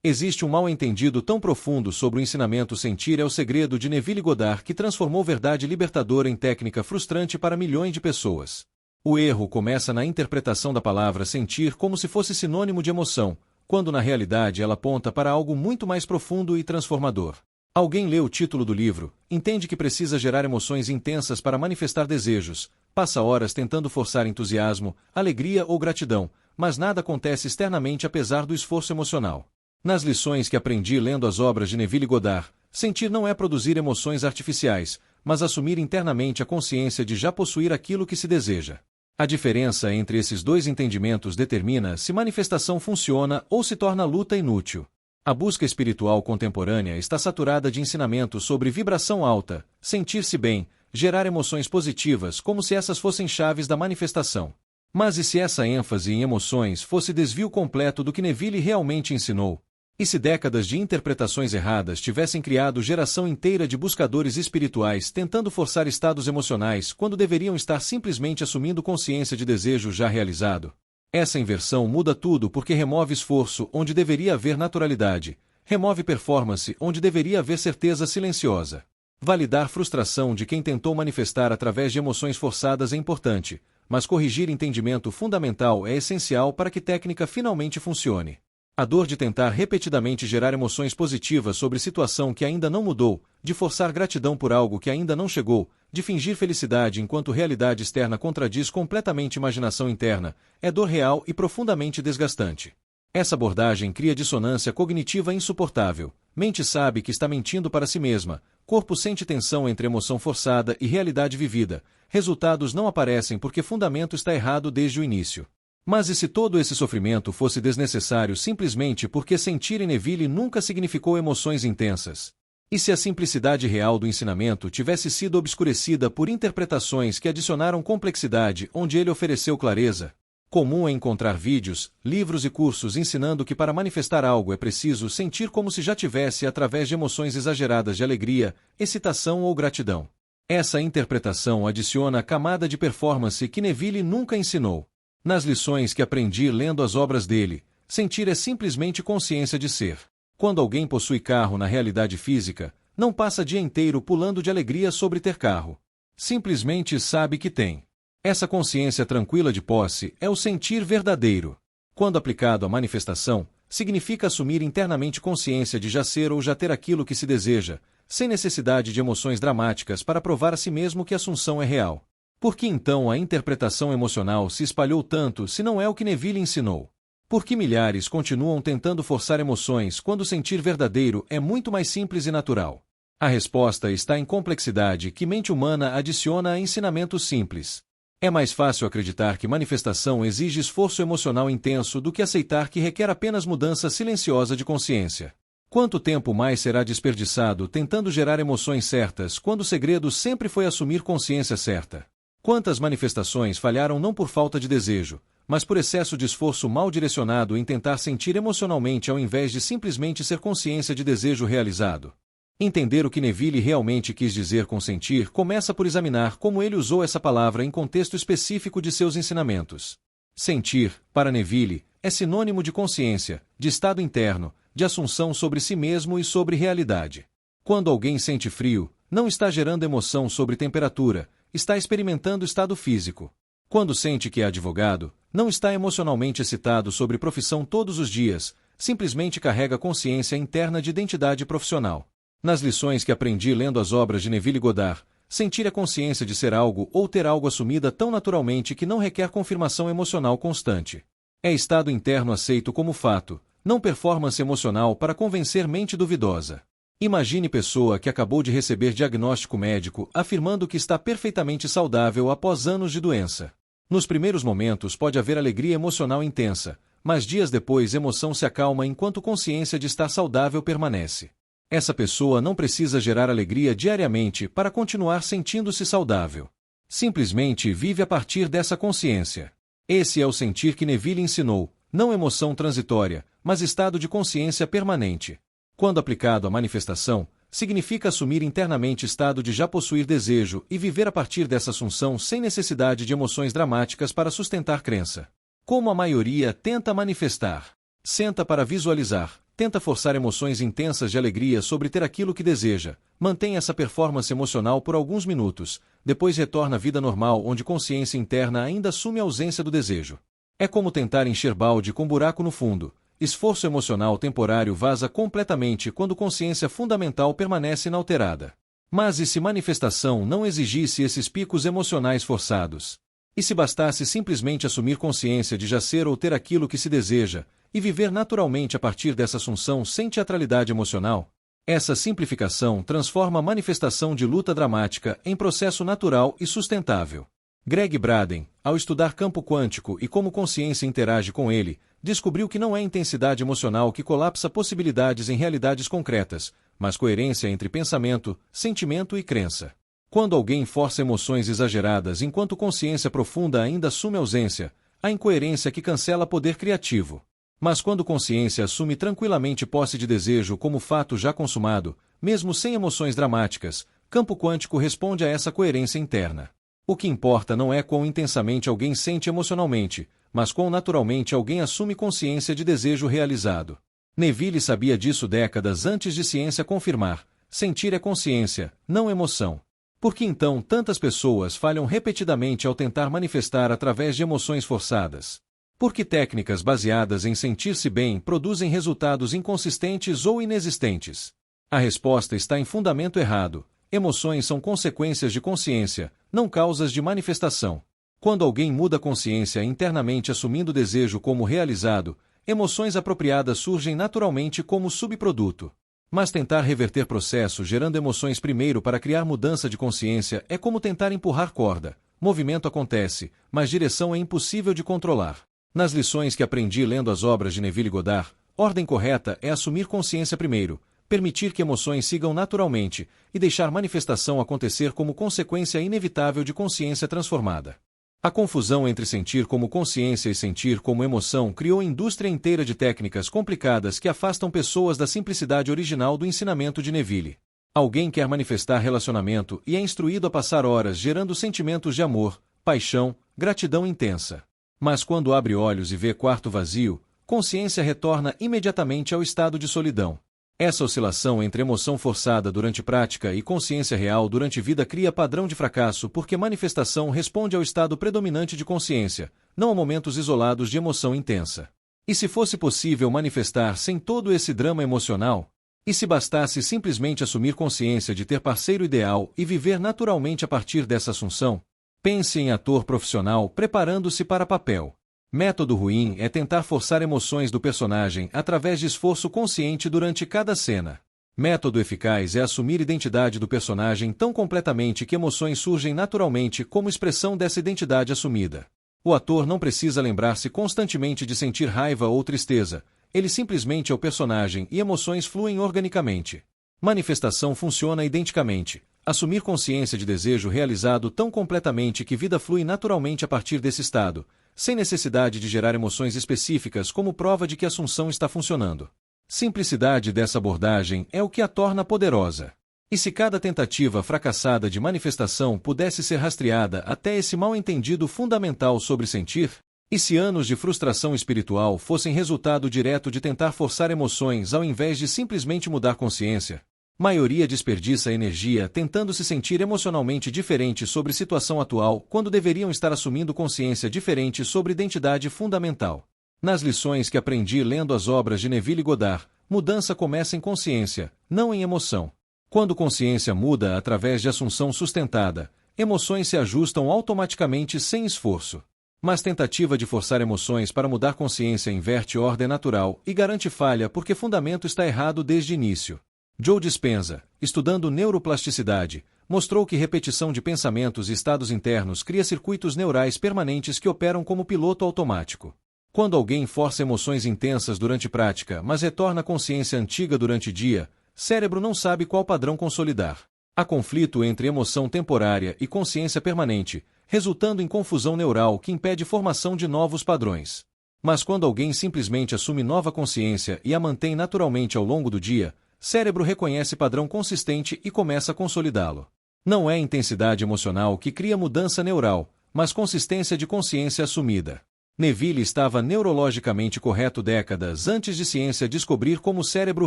Existe um mal-entendido tão profundo sobre o ensinamento sentir é o segredo de Neville Goddard que transformou verdade libertadora em técnica frustrante para milhões de pessoas. O erro começa na interpretação da palavra sentir como se fosse sinônimo de emoção, quando na realidade ela aponta para algo muito mais profundo e transformador. Alguém lê o título do livro, entende que precisa gerar emoções intensas para manifestar desejos, passa horas tentando forçar entusiasmo, alegria ou gratidão, mas nada acontece externamente apesar do esforço emocional. Nas lições que aprendi lendo as obras de Neville Goddard, sentir não é produzir emoções artificiais, mas assumir internamente a consciência de já possuir aquilo que se deseja. A diferença entre esses dois entendimentos determina se manifestação funciona ou se torna luta inútil. A busca espiritual contemporânea está saturada de ensinamentos sobre vibração alta, sentir-se bem, gerar emoções positivas como se essas fossem chaves da manifestação. Mas e se essa ênfase em emoções fosse desvio completo do que Neville realmente ensinou? E se décadas de interpretações erradas tivessem criado geração inteira de buscadores espirituais tentando forçar estados emocionais quando deveriam estar simplesmente assumindo consciência de desejo já realizado? Essa inversão muda tudo porque remove esforço onde deveria haver naturalidade, remove performance onde deveria haver certeza silenciosa. Validar frustração de quem tentou manifestar através de emoções forçadas é importante, mas corrigir entendimento fundamental é essencial para que técnica finalmente funcione. A dor de tentar repetidamente gerar emoções positivas sobre situação que ainda não mudou, de forçar gratidão por algo que ainda não chegou, de fingir felicidade enquanto realidade externa contradiz completamente imaginação interna, é dor real e profundamente desgastante. Essa abordagem cria dissonância cognitiva insuportável. Mente sabe que está mentindo para si mesma, corpo sente tensão entre emoção forçada e realidade vivida, resultados não aparecem porque fundamento está errado desde o início. Mas e se todo esse sofrimento fosse desnecessário simplesmente porque sentir em Neville nunca significou emoções intensas? E se a simplicidade real do ensinamento tivesse sido obscurecida por interpretações que adicionaram complexidade onde ele ofereceu clareza? Comum é encontrar vídeos, livros e cursos ensinando que para manifestar algo é preciso sentir como se já tivesse através de emoções exageradas de alegria, excitação ou gratidão. Essa interpretação adiciona a camada de performance que Neville nunca ensinou. Nas lições que aprendi lendo as obras dele, sentir é simplesmente consciência de ser. Quando alguém possui carro na realidade física, não passa dia inteiro pulando de alegria sobre ter carro. Simplesmente sabe que tem. Essa consciência tranquila de posse é o sentir verdadeiro. Quando aplicado à manifestação, significa assumir internamente consciência de já ser ou já ter aquilo que se deseja, sem necessidade de emoções dramáticas para provar a si mesmo que a assunção é real. Por que então a interpretação emocional se espalhou tanto se não é o que Neville ensinou? Por que milhares continuam tentando forçar emoções quando sentir verdadeiro é muito mais simples e natural? A resposta está em complexidade que mente humana adiciona a ensinamentos simples. É mais fácil acreditar que manifestação exige esforço emocional intenso do que aceitar que requer apenas mudança silenciosa de consciência. Quanto tempo mais será desperdiçado tentando gerar emoções certas quando o segredo sempre foi assumir consciência certa? Quantas manifestações falharam não por falta de desejo, mas por excesso de esforço mal direcionado em tentar sentir emocionalmente ao invés de simplesmente ser consciência de desejo realizado? Entender o que Neville realmente quis dizer com sentir começa por examinar como ele usou essa palavra em contexto específico de seus ensinamentos. Sentir, para Neville, é sinônimo de consciência, de estado interno, de assunção sobre si mesmo e sobre realidade. Quando alguém sente frio, não está gerando emoção sobre temperatura, está experimentando estado físico. Quando sente que é advogado, não está emocionalmente excitado sobre profissão todos os dias, simplesmente carrega consciência interna de identidade profissional. Nas lições que aprendi lendo as obras de Neville Goddard, sentir a consciência de ser algo ou ter algo assumida tão naturalmente que não requer confirmação emocional constante. É estado interno aceito como fato, não performance emocional para convencer mente duvidosa. Imagine pessoa que acabou de receber diagnóstico médico afirmando que está perfeitamente saudável após anos de doença. Nos primeiros momentos pode haver alegria emocional intensa, mas dias depois emoção se acalma enquanto consciência de estar saudável permanece. Essa pessoa não precisa gerar alegria diariamente para continuar sentindo-se saudável. Simplesmente vive a partir dessa consciência. Esse é o sentir que Neville ensinou, não emoção transitória, mas estado de consciência permanente. Quando aplicado à manifestação, significa assumir internamente estado de já possuir desejo e viver a partir dessa assunção sem necessidade de emoções dramáticas para sustentar crença. Como a maioria tenta manifestar. Senta para visualizar, tenta forçar emoções intensas de alegria sobre ter aquilo que deseja, mantém essa performance emocional por alguns minutos, depois retorna à vida normal onde consciência interna ainda assume a ausência do desejo. É como tentar encher balde com buraco no fundo. Esforço emocional temporário vaza completamente quando consciência fundamental permanece inalterada. Mas e se manifestação não exigisse esses picos emocionais forçados? E se bastasse simplesmente assumir consciência de já ser ou ter aquilo que se deseja, e viver naturalmente a partir dessa assunção sem teatralidade emocional? Essa simplificação transforma a manifestação de luta dramática em processo natural e sustentável. Greg Braden, ao estudar campo quântico e como consciência interage com ele, descobriu que não é intensidade emocional que colapsa possibilidades em realidades concretas, mas coerência entre pensamento, sentimento e crença. Quando alguém força emoções exageradas enquanto consciência profunda ainda assume ausência, há incoerência que cancela poder criativo. Mas quando consciência assume tranquilamente posse de desejo como fato já consumado, mesmo sem emoções dramáticas, campo quântico responde a essa coerência interna. O que importa não é quão intensamente alguém sente emocionalmente, mas quão naturalmente alguém assume consciência de desejo realizado. Neville sabia disso décadas antes de ciência confirmar: sentir é consciência, não emoção. Por que então tantas pessoas falham repetidamente ao tentar manifestar através de emoções forçadas? Por que técnicas baseadas em sentir-se bem produzem resultados inconsistentes ou inexistentes? A resposta está em fundamento errado. Emoções são consequências de consciência, não causas de manifestação. Quando alguém muda a consciência internamente assumindo o desejo como realizado, emoções apropriadas surgem naturalmente como subproduto. Mas tentar reverter processo gerando emoções primeiro para criar mudança de consciência é como tentar empurrar corda. Movimento acontece, mas direção é impossível de controlar. Nas lições que aprendi lendo as obras de Neville Goddard, ordem correta é assumir consciência primeiro, permitir que emoções sigam naturalmente e deixar manifestação acontecer como consequência inevitável de consciência transformada. A confusão entre sentir como consciência e sentir como emoção criou indústria inteira de técnicas complicadas que afastam pessoas da simplicidade original do ensinamento de Neville. Alguém quer manifestar relacionamento e é instruído a passar horas gerando sentimentos de amor, paixão, gratidão intensa. Mas quando abre olhos e vê quarto vazio, consciência retorna imediatamente ao estado de solidão. Essa oscilação entre emoção forçada durante prática e consciência real durante vida cria padrão de fracasso porque manifestação responde ao estado predominante de consciência, não a momentos isolados de emoção intensa. E se fosse possível manifestar sem todo esse drama emocional? E se bastasse simplesmente assumir consciência de ter parceiro ideal e viver naturalmente a partir dessa assunção? Pense em ator profissional preparando-se para papel. Método ruim é tentar forçar emoções do personagem através de esforço consciente durante cada cena. Método eficaz é assumir identidade do personagem tão completamente que emoções surgem naturalmente como expressão dessa identidade assumida. O ator não precisa lembrar-se constantemente de sentir raiva ou tristeza, ele simplesmente é o personagem e emoções fluem organicamente. Manifestação funciona identicamente. Assumir consciência de desejo realizado tão completamente que vida flui naturalmente a partir desse estado, sem necessidade de gerar emoções específicas como prova de que a assunção está funcionando. Simplicidade dessa abordagem é o que a torna poderosa. E se cada tentativa fracassada de manifestação pudesse ser rastreada até esse mal-entendido fundamental sobre sentir? E se anos de frustração espiritual fossem resultado direto de tentar forçar emoções ao invés de simplesmente mudar consciência? Maioria desperdiça energia tentando se sentir emocionalmente diferente sobre situação atual quando deveriam estar assumindo consciência diferente sobre identidade fundamental. Nas lições que aprendi lendo as obras de Neville Goddard, mudança começa em consciência, não em emoção. Quando consciência muda através de assunção sustentada, emoções se ajustam automaticamente sem esforço. Mas tentativa de forçar emoções para mudar consciência inverte ordem natural e garante falha porque fundamento está errado desde o início. Joe Dispenza, estudando neuroplasticidade, mostrou que repetição de pensamentos e estados internos cria circuitos neurais permanentes que operam como piloto automático. Quando alguém força emoções intensas durante prática, mas retorna à consciência antiga durante dia, cérebro não sabe qual padrão consolidar. Há conflito entre emoção temporária e consciência permanente, resultando em confusão neural que impede formação de novos padrões. Mas quando alguém simplesmente assume nova consciência e a mantém naturalmente ao longo do dia, cérebro reconhece padrão consistente e começa a consolidá-lo. Não é intensidade emocional que cria mudança neural, mas consistência de consciência assumida. Neville estava neurologicamente correto décadas antes de ciência descobrir como o cérebro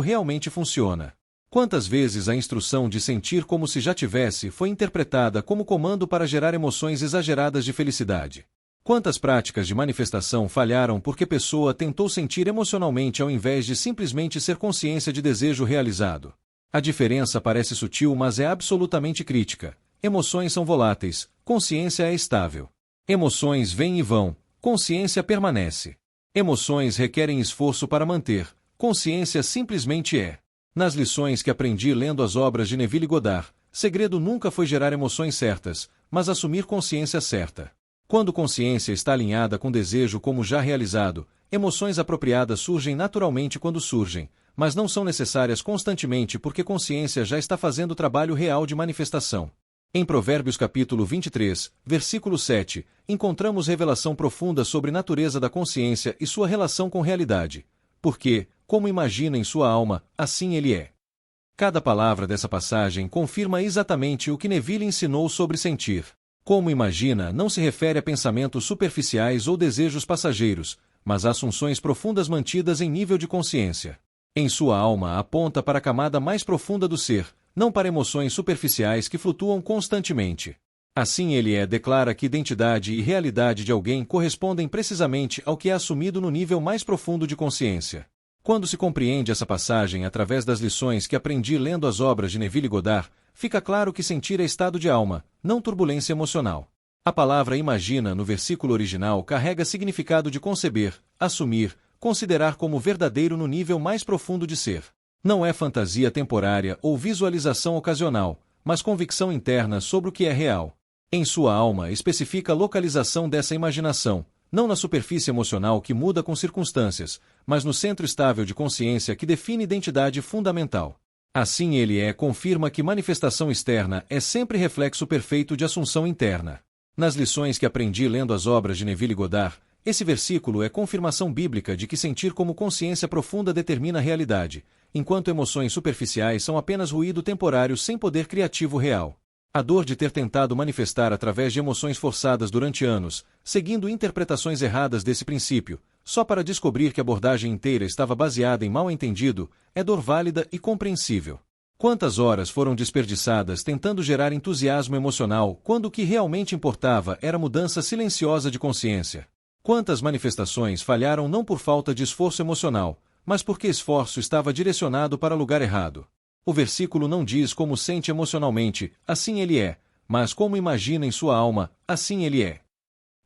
realmente funciona. Quantas vezes a instrução de sentir como se já tivesse foi interpretada como comando para gerar emoções exageradas de felicidade? Quantas práticas de manifestação falharam porque a pessoa tentou sentir emocionalmente ao invés de simplesmente ser consciência de desejo realizado? A diferença parece sutil, mas é absolutamente crítica. Emoções são voláteis, consciência é estável. Emoções vêm e vão, consciência permanece. Emoções requerem esforço para manter, consciência simplesmente é. Nas lições que aprendi lendo as obras de Neville Goddard, segredo nunca foi gerar emoções certas, mas assumir consciência certa. Quando consciência está alinhada com desejo como já realizado, emoções apropriadas surgem naturalmente quando surgem, mas não são necessárias constantemente porque consciência já está fazendo o trabalho real de manifestação. Em Provérbios capítulo 23, versículo 7, encontramos revelação profunda sobre a natureza da consciência e sua relação com realidade. Porque, como imagina em sua alma, assim ele é. Cada palavra dessa passagem confirma exatamente o que Neville ensinou sobre sentir. Como imagina não se refere a pensamentos superficiais ou desejos passageiros, mas a assunções profundas mantidas em nível de consciência. Em sua alma aponta para a camada mais profunda do ser, não para emoções superficiais que flutuam constantemente. Assim ele declara que identidade e realidade de alguém correspondem precisamente ao que é assumido no nível mais profundo de consciência. Quando se compreende essa passagem através das lições que aprendi lendo as obras de Neville Goddard, fica claro que sentir é estado de alma, não turbulência emocional. A palavra imagina no versículo original carrega significado de conceber, assumir, considerar como verdadeiro no nível mais profundo de ser. Não é fantasia temporária ou visualização ocasional, mas convicção interna sobre o que é real. Em sua alma especifica a localização dessa imaginação, não na superfície emocional que muda com circunstâncias, mas no centro estável de consciência que define identidade fundamental. Assim ele confirma que manifestação externa é sempre reflexo perfeito de assunção interna. Nas lições que aprendi lendo as obras de Neville Goddard, esse versículo é confirmação bíblica de que sentir como consciência profunda determina a realidade, enquanto emoções superficiais são apenas ruído temporário sem poder criativo real. A dor de ter tentado manifestar através de emoções forçadas durante anos, seguindo interpretações erradas desse princípio, só para descobrir que a abordagem inteira estava baseada em mal-entendido, é dor válida e compreensível. Quantas horas foram desperdiçadas tentando gerar entusiasmo emocional quando o que realmente importava era mudança silenciosa de consciência? Quantas manifestações falharam não por falta de esforço emocional, mas porque esforço estava direcionado para lugar errado? O versículo não diz como sente emocionalmente, assim ele é, mas como imagina em sua alma, assim ele é.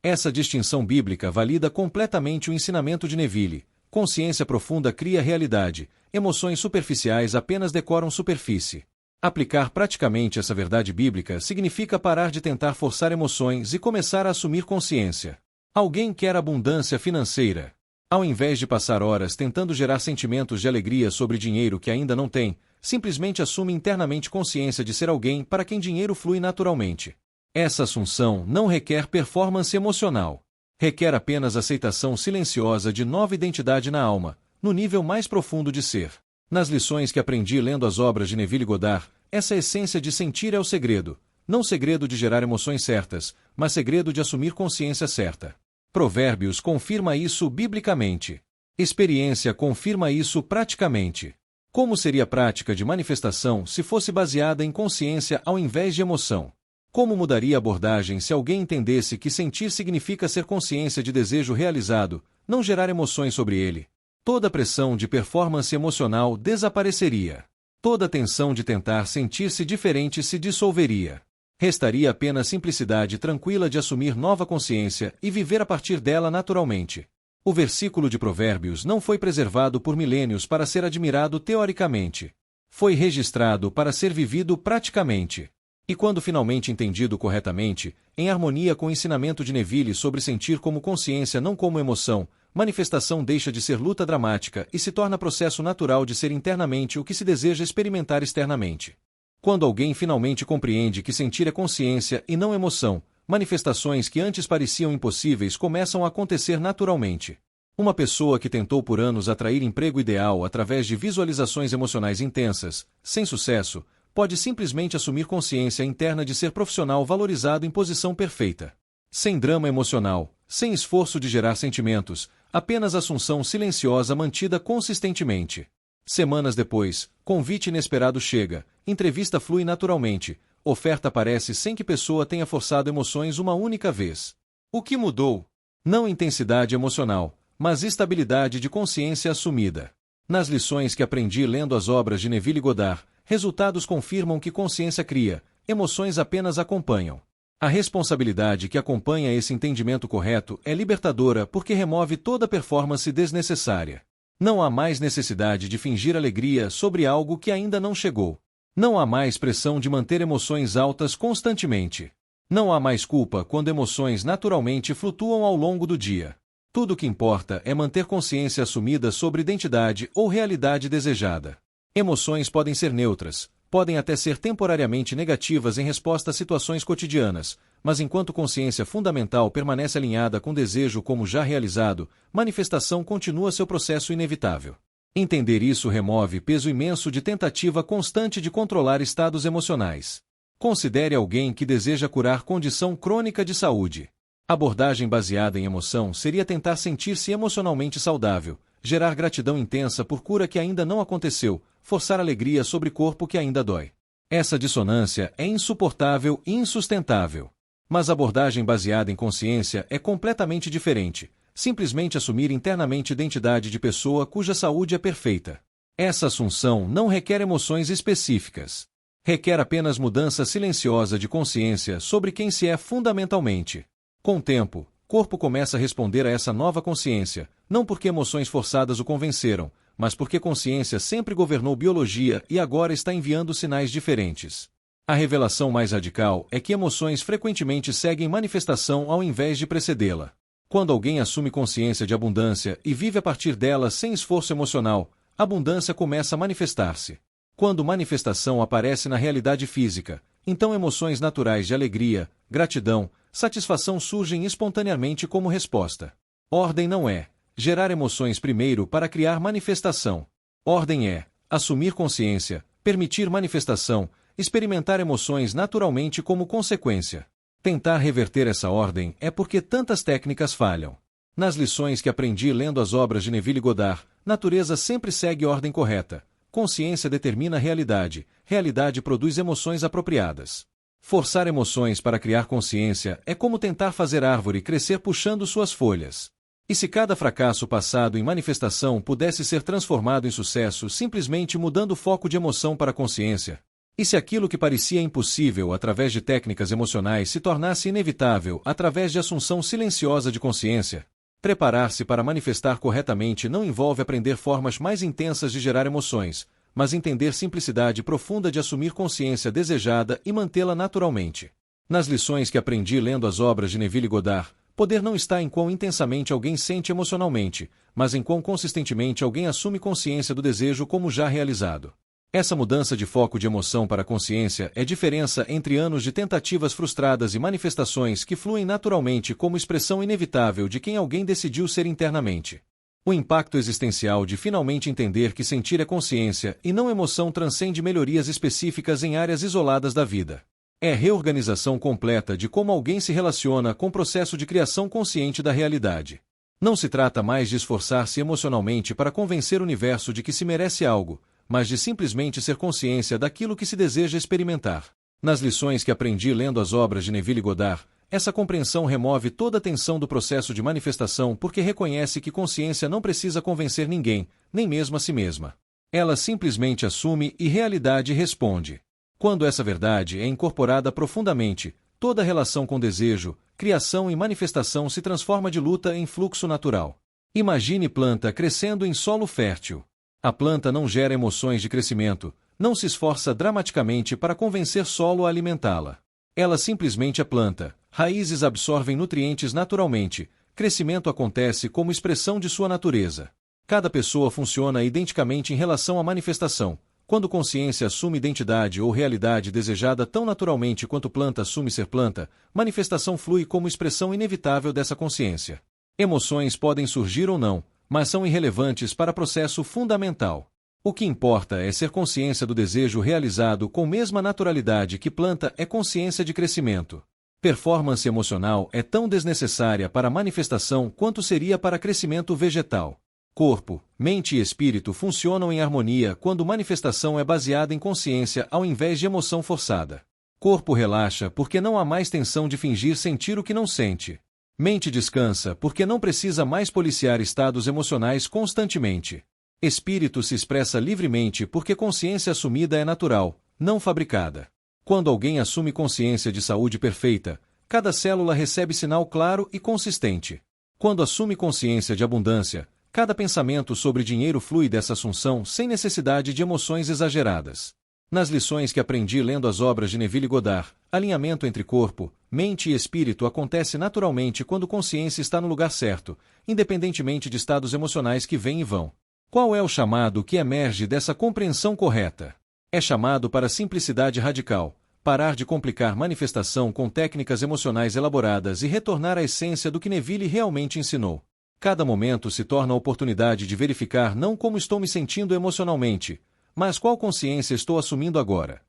Essa distinção bíblica valida completamente o ensinamento de Neville. Consciência profunda cria realidade, emoções superficiais apenas decoram superfície. Aplicar praticamente essa verdade bíblica significa parar de tentar forçar emoções e começar a assumir consciência. Alguém quer abundância financeira. Ao invés de passar horas tentando gerar sentimentos de alegria sobre dinheiro que ainda não tem, simplesmente assume internamente consciência de ser alguém para quem dinheiro flui naturalmente. Essa assunção não requer performance emocional. Requer apenas aceitação silenciosa de nova identidade na alma, no nível mais profundo de ser. Nas lições que aprendi lendo as obras de Neville Goddard, essa essência de sentir é o segredo. Não segredo de gerar emoções certas, mas segredo de assumir consciência certa. Provérbios confirma isso biblicamente. Experiência confirma isso praticamente. Como seria a prática de manifestação se fosse baseada em consciência ao invés de emoção? Como mudaria a abordagem se alguém entendesse que sentir significa ser consciência de desejo realizado, não gerar emoções sobre ele? Toda pressão de performance emocional desapareceria. Toda tensão de tentar sentir-se diferente se dissolveria. Restaria apenas simplicidade tranquila de assumir nova consciência e viver a partir dela naturalmente. O versículo de Provérbios não foi preservado por milênios para ser admirado teoricamente. Foi registrado para ser vivido praticamente. E quando finalmente entendido corretamente, em harmonia com o ensinamento de Neville sobre sentir como consciência não como emoção, manifestação deixa de ser luta dramática e se torna processo natural de ser internamente o que se deseja experimentar externamente. Quando alguém finalmente compreende que sentir é consciência e não emoção, manifestações que antes pareciam impossíveis começam a acontecer naturalmente. Uma pessoa que tentou por anos atrair emprego ideal através de visualizações emocionais intensas, sem sucesso, pode simplesmente assumir consciência interna de ser profissional valorizado em posição perfeita. Sem drama emocional, sem esforço de gerar sentimentos, apenas assunção silenciosa mantida consistentemente. Semanas depois, convite inesperado chega, entrevista flui naturalmente, oferta aparece sem que pessoa tenha forçado emoções uma única vez. O que mudou? Não intensidade emocional, mas estabilidade de consciência assumida. Nas lições que aprendi lendo as obras de Neville Goddard, resultados confirmam que consciência cria, emoções apenas acompanham. A responsabilidade que acompanha esse entendimento correto é libertadora porque remove toda performance desnecessária. Não há mais necessidade de fingir alegria sobre algo que ainda não chegou. Não há mais pressão de manter emoções altas constantemente. Não há mais culpa quando emoções naturalmente flutuam ao longo do dia. Tudo o que importa é manter consciência assumida sobre identidade ou realidade desejada. Emoções podem ser neutras, podem até ser temporariamente negativas em resposta a situações cotidianas, mas enquanto consciência fundamental permanece alinhada com desejo como já realizado, manifestação continua seu processo inevitável. Entender isso remove peso imenso de tentativa constante de controlar estados emocionais. Considere alguém que deseja curar condição crônica de saúde. Abordagem baseada em emoção seria tentar sentir-se emocionalmente saudável, gerar gratidão intensa por cura que ainda não aconteceu, forçar alegria sobre corpo que ainda dói. Essa dissonância é insuportável e insustentável. Mas a abordagem baseada em consciência é completamente diferente, simplesmente assumir internamente identidade de pessoa cuja saúde é perfeita. Essa assunção não requer emoções específicas. Requer apenas mudança silenciosa de consciência sobre quem se é fundamentalmente. Com o tempo, o corpo começa a responder a essa nova consciência, não porque emoções forçadas o convenceram, mas porque consciência sempre governou biologia e agora está enviando sinais diferentes. A revelação mais radical é que emoções frequentemente seguem manifestação ao invés de precedê-la. Quando alguém assume consciência de abundância e vive a partir dela sem esforço emocional, a abundância começa a manifestar-se. Quando manifestação aparece na realidade física, então emoções naturais de alegria, gratidão, satisfação surgem espontaneamente como resposta. Ordem não é gerar emoções primeiro para criar manifestação. Ordem é assumir consciência, permitir manifestação, experimentar emoções naturalmente como consequência. Tentar reverter essa ordem é porque tantas técnicas falham. Nas lições que aprendi lendo as obras de Neville Goddard, natureza sempre segue ordem correta. Consciência determina a realidade, realidade produz emoções apropriadas. Forçar emoções para criar consciência é como tentar fazer árvore crescer puxando suas folhas. E se cada fracasso passado em manifestação pudesse ser transformado em sucesso simplesmente mudando o foco de emoção para consciência? E se aquilo que parecia impossível através de técnicas emocionais se tornasse inevitável através de assunção silenciosa de consciência? Preparar-se para manifestar corretamente não envolve aprender formas mais intensas de gerar emoções, mas entender simplicidade profunda de assumir consciência desejada e mantê-la naturalmente. Nas lições que aprendi lendo as obras de Neville Goddard, poder não está em quão intensamente alguém sente emocionalmente, mas em quão consistentemente alguém assume consciência do desejo como já realizado. Essa mudança de foco de emoção para consciência é diferença entre anos de tentativas frustradas e manifestações que fluem naturalmente como expressão inevitável de quem alguém decidiu ser internamente. O impacto existencial de finalmente entender que sentir é consciência e não emoção transcende melhorias específicas em áreas isoladas da vida. É reorganização completa de como alguém se relaciona com o processo de criação consciente da realidade. Não se trata mais de esforçar-se emocionalmente para convencer o universo de que se merece algo, mas de simplesmente ser consciência daquilo que se deseja experimentar. Nas lições que aprendi lendo as obras de Neville Goddard, essa compreensão remove toda a tensão do processo de manifestação porque reconhece que consciência não precisa convencer ninguém, nem mesmo a si mesma. Ela simplesmente assume e realidade responde. Quando essa verdade é incorporada profundamente, toda relação com desejo, criação e manifestação se transforma de luta em fluxo natural. Imagine planta crescendo em solo fértil. A planta não gera emoções de crescimento, não se esforça dramaticamente para convencer solo a alimentá-la. Ela simplesmente é planta, raízes absorvem nutrientes naturalmente, crescimento acontece como expressão de sua natureza. Cada pessoa funciona identicamente em relação à manifestação. Quando consciência assume identidade ou realidade desejada tão naturalmente quanto planta assume ser planta, manifestação flui como expressão inevitável dessa consciência. Emoções podem surgir ou não, mas são irrelevantes para o processo fundamental. O que importa é ser consciência do desejo realizado com mesma naturalidade que planta é consciência de crescimento. Performance emocional é tão desnecessária para a manifestação quanto seria para crescimento vegetal. Corpo, mente e espírito funcionam em harmonia quando manifestação é baseada em consciência ao invés de emoção forçada. Corpo relaxa porque não há mais tensão de fingir sentir o que não sente. Mente descansa porque não precisa mais policiar estados emocionais constantemente. Espírito se expressa livremente porque consciência assumida é natural, não fabricada. Quando alguém assume consciência de saúde perfeita, cada célula recebe sinal claro e consistente. Quando assume consciência de abundância, cada pensamento sobre dinheiro flui dessa assunção sem necessidade de emoções exageradas. Nas lições que aprendi lendo as obras de Neville Goddard, alinhamento entre corpo, mente e espírito acontece naturalmente quando consciência está no lugar certo, independentemente de estados emocionais que vêm e vão. Qual é o chamado que emerge dessa compreensão correta? É chamado para simplicidade radical, parar de complicar manifestação com técnicas emocionais elaboradas e retornar à essência do que Neville realmente ensinou. Cada momento se torna a oportunidade de verificar não como estou me sentindo emocionalmente, mas qual consciência estou assumindo agora.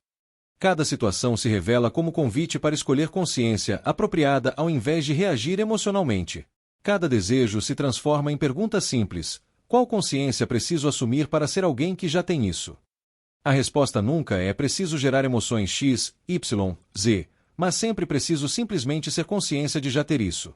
Cada situação se revela como convite para escolher consciência apropriada ao invés de reagir emocionalmente. Cada desejo se transforma em pergunta simples: qual consciência preciso assumir para ser alguém que já tem isso? A resposta nunca é preciso gerar emoções X, Y, Z, mas sempre preciso simplesmente ser consciência de já ter isso.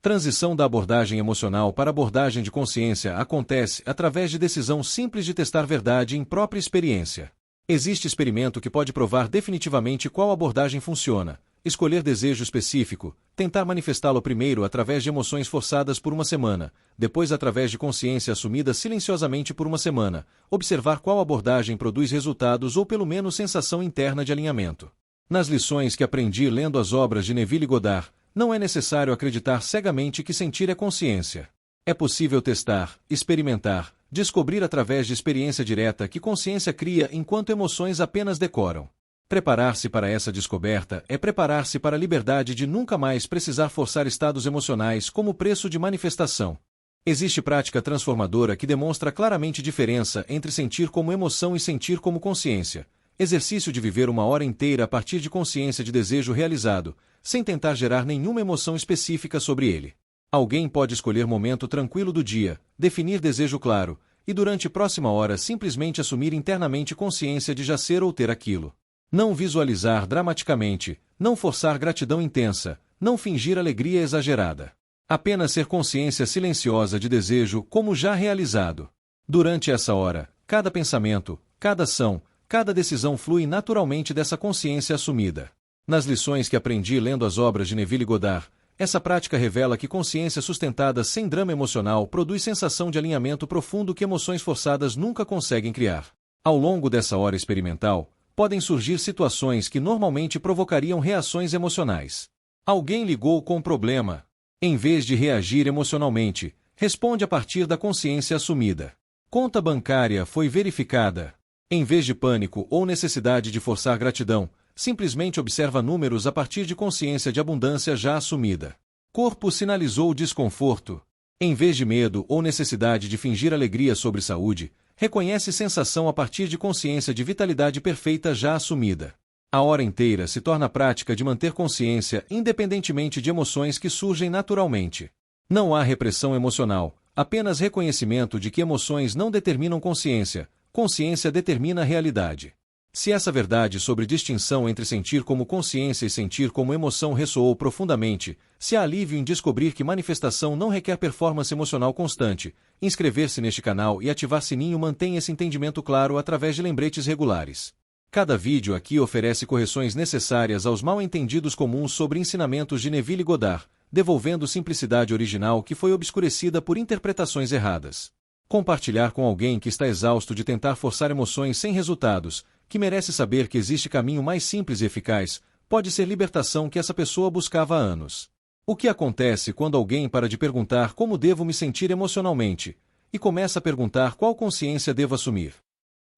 Transição da abordagem emocional para a abordagem de consciência acontece através de decisão simples de testar verdade em própria experiência. Existe experimento que pode provar definitivamente qual abordagem funciona. Escolher desejo específico, tentar manifestá-lo primeiro através de emoções forçadas por uma semana, depois através de consciência assumida silenciosamente por uma semana, observar qual abordagem produz resultados ou pelo menos sensação interna de alinhamento. Nas lições que aprendi lendo as obras de Neville Goddard, não é necessário acreditar cegamente que sentir é consciência. É possível testar, experimentar, descobrir através de experiência direta que consciência cria enquanto emoções apenas decoram. Preparar-se para essa descoberta é preparar-se para a liberdade de nunca mais precisar forçar estados emocionais como preço de manifestação. Existe prática transformadora que demonstra claramente diferença entre sentir como emoção e sentir como consciência. Exercício de viver uma hora inteira a partir de consciência de desejo realizado, sem tentar gerar nenhuma emoção específica sobre ele. Alguém pode escolher momento tranquilo do dia, definir desejo claro, e durante a próxima hora simplesmente assumir internamente consciência de já ser ou ter aquilo. Não visualizar dramaticamente, não forçar gratidão intensa, não fingir alegria exagerada. Apenas ser consciência silenciosa de desejo como já realizado. Durante essa hora, cada pensamento, cada ação, cada decisão flui naturalmente dessa consciência assumida. Nas lições que aprendi lendo as obras de Neville Goddard, essa prática revela que consciência sustentada sem drama emocional produz sensação de alinhamento profundo que emoções forçadas nunca conseguem criar. Ao longo dessa hora experimental, podem surgir situações que normalmente provocariam reações emocionais. Alguém ligou com problema. Em vez de reagir emocionalmente, responde a partir da consciência assumida. Conta bancária foi verificada. Em vez de pânico ou necessidade de forçar gratidão, simplesmente observa números a partir de consciência de abundância já assumida. Corpo sinalizou desconforto. Em vez de medo ou necessidade de fingir alegria sobre saúde, reconhece sensação a partir de consciência de vitalidade perfeita já assumida. A hora inteira se torna a prática de manter consciência independentemente de emoções que surgem naturalmente. Não há repressão emocional, apenas reconhecimento de que emoções não determinam consciência, consciência determina a realidade. Se essa verdade sobre distinção entre sentir como consciência e sentir como emoção ressoou profundamente, se há alívio em descobrir que manifestação não requer performance emocional constante, inscrever-se neste canal e ativar sininho mantém esse entendimento claro através de lembretes regulares. Cada vídeo aqui oferece correções necessárias aos mal-entendidos comuns sobre ensinamentos de Neville Goddard, devolvendo simplicidade original que foi obscurecida por interpretações erradas. Compartilhar com alguém que está exausto de tentar forçar emoções sem resultados, que merece saber que existe caminho mais simples e eficaz, pode ser libertação que essa pessoa buscava há anos. O que acontece quando alguém para de perguntar como devo me sentir emocionalmente, e começa a perguntar qual consciência devo assumir?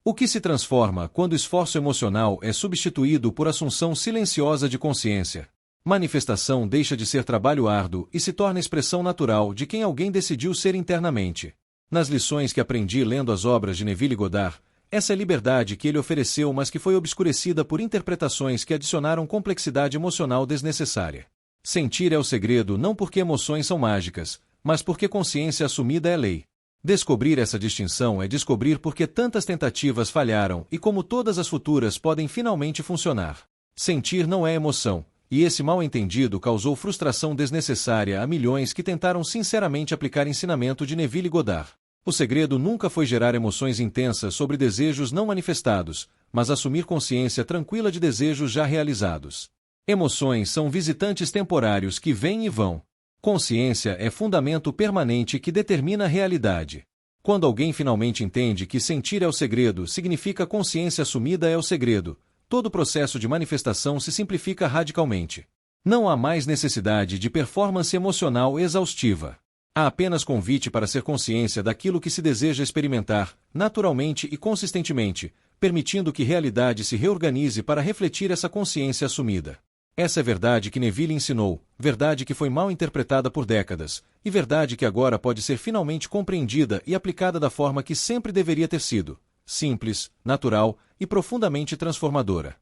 O que se transforma quando o esforço emocional é substituído por assunção silenciosa de consciência? Manifestação deixa de ser trabalho árduo e se torna expressão natural de quem alguém decidiu ser internamente. Nas lições que aprendi lendo as obras de Neville Goddard, Essa é liberdade que ele ofereceu, mas que foi obscurecida por interpretações que adicionaram complexidade emocional desnecessária. Sentir é o segredo não porque emoções são mágicas, mas porque consciência assumida é lei. Descobrir essa distinção é descobrir por que tantas tentativas falharam e como todas as futuras podem finalmente funcionar. Sentir não é emoção, e esse mal-entendido causou frustração desnecessária a milhões que tentaram sinceramente aplicar ensinamento de Neville Goddard. O segredo nunca foi gerar emoções intensas sobre desejos não manifestados, mas assumir consciência tranquila de desejos já realizados. Emoções são visitantes temporários que vêm e vão. Consciência é fundamento permanente que determina a realidade. Quando alguém finalmente entende que sentir é o segredo significa consciência assumida é o segredo, todo o processo de manifestação se simplifica radicalmente. Não há mais necessidade de performance emocional exaustiva. Há apenas convite para ser consciência daquilo que se deseja experimentar, naturalmente e consistentemente, permitindo que realidade se reorganize para refletir essa consciência assumida. Essa é verdade que Neville ensinou, verdade que foi mal interpretada por décadas, e verdade que agora pode ser finalmente compreendida e aplicada da forma que sempre deveria ter sido: simples, natural e profundamente transformadora.